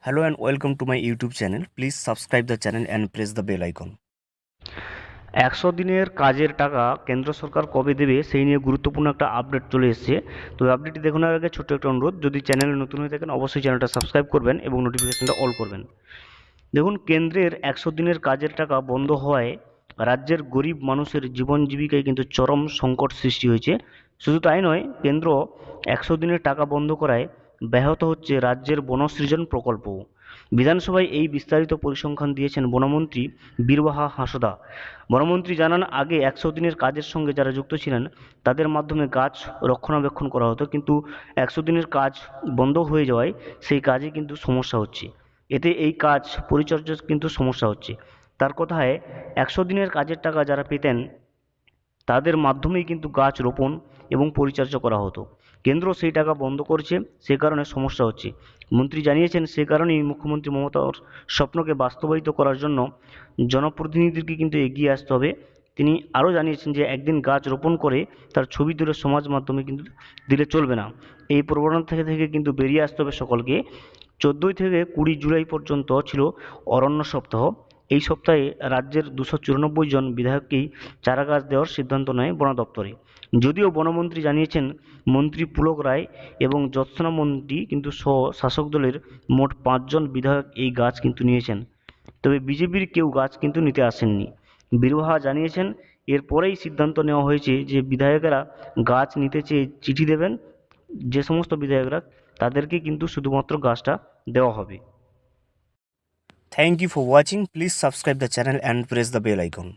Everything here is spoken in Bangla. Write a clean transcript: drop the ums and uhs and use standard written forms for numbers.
Hello and welcome to my YouTube channel. Please subscribe the channel and press the bell icon. 100 দিনের কাজের টাকা কেন্দ্র সরকার কবে দেবে সেই নিয়ে গুরুত্বপূর্ণ একটা আপডেট চলে এসেছে। তো আপডেটটি দেখানোর আগে ছোট্ট একটা অনুরোধ, যদি চ্যানেলে নতুন হয়ে থাকেন অবশ্যই চ্যানেলটা সাবস্ক্রাইব করবেন এবং নোটিফিকেশনটা অল করবেন। দেখুন, কেন্দ্রের 100 দিনের কাজের টাকা বন্ধ হওয়ায় রাজ্যের গরিব মানুষের জীবন জীবিকায় কিন্তু চরম সংকট সৃষ্টি হয়েছে। শুধু তাই নয়, কেন্দ্র 100 দিনের টাকা বন্ধ করায় ব্যাহত হচ্ছে রাজ্যের বনসৃজন প্রকল্পও। বিধানসভায় এই বিস্তারিত পরিসংখ্যান দিয়েছেন বনমন্ত্রী বীরবাহা হাঁসদা। বনমন্ত্রী জানান, আগে 100 দিনের কাজের সঙ্গে যারা যুক্ত ছিলেন তাদের মাধ্যমে গাছ রক্ষণাবেক্ষণ করা হতো, কিন্তু 100 দিনের কাজ বন্ধ হয়ে যাওয়ায় সেই কাজে কিন্তু সমস্যা হচ্ছে। এতে এই কাজ পরিচর্যার কিন্তু সমস্যা হচ্ছে। তার কথায় 100 দিনের কাজের টাকা যারা পেতেন তাদের মাধ্যমেই কিন্তু গাছ রোপণ এবং পরিচর্যা করা হতো। কেন্দ্র সেই টাকা বন্ধ করছে, সে কারণে সমস্যা হচ্ছে। মন্ত্রী জানিয়েছেন, সে কারণেই মুখ্যমন্ত্রী মমতার স্বপ্নকে বাস্তবায়িত করার জন্য জনপ্রতিনিধিদেরকে কিন্তু এগিয়ে আসতে হবে। তিনি আরও জানিয়েছেন যে একদিন গাছ রোপণ করে তার ছবি তুলে সমাজ মাধ্যমে কিন্তু দিলে চলবে না। এই প্রবণতা থেকে কিন্তু বেরিয়ে আসতে হবে সকলকে। 14 থেকে 20 জুলাই পর্যন্ত ছিল অরণ্য সপ্তাহ। এই সপ্তাহে রাজ্যের 294 জন বিধায়ককেই চারা গাছ দেওয়ার সিদ্ধান্ত নেয় বন দপ্তরে। যদিও বনমন্ত্রী জানিয়েছেন, মন্ত্রী পুলক রায় এবং জ্যোৎস্না মন্ত্রী কিন্তু সহ শাসক দলের মোট 5 জন বিধায়ক এই গাছ কিন্তু নিয়েছেন। তবে বিজেপির কেউ গাছ কিন্তু নিতে আসেননি। বীরবাহা জানিয়েছেন, এরপরেই সিদ্ধান্ত নেওয়া হয়েছে যে বিধায়কেরা গাছ নিতে চেয়ে চিঠি দেবেন, যে সমস্ত বিধায়করা তাদেরকে কিন্তু শুধুমাত্র গাছটা দেওয়া হবে। Thank you for watching. Please subscribe the channel and press the bell icon.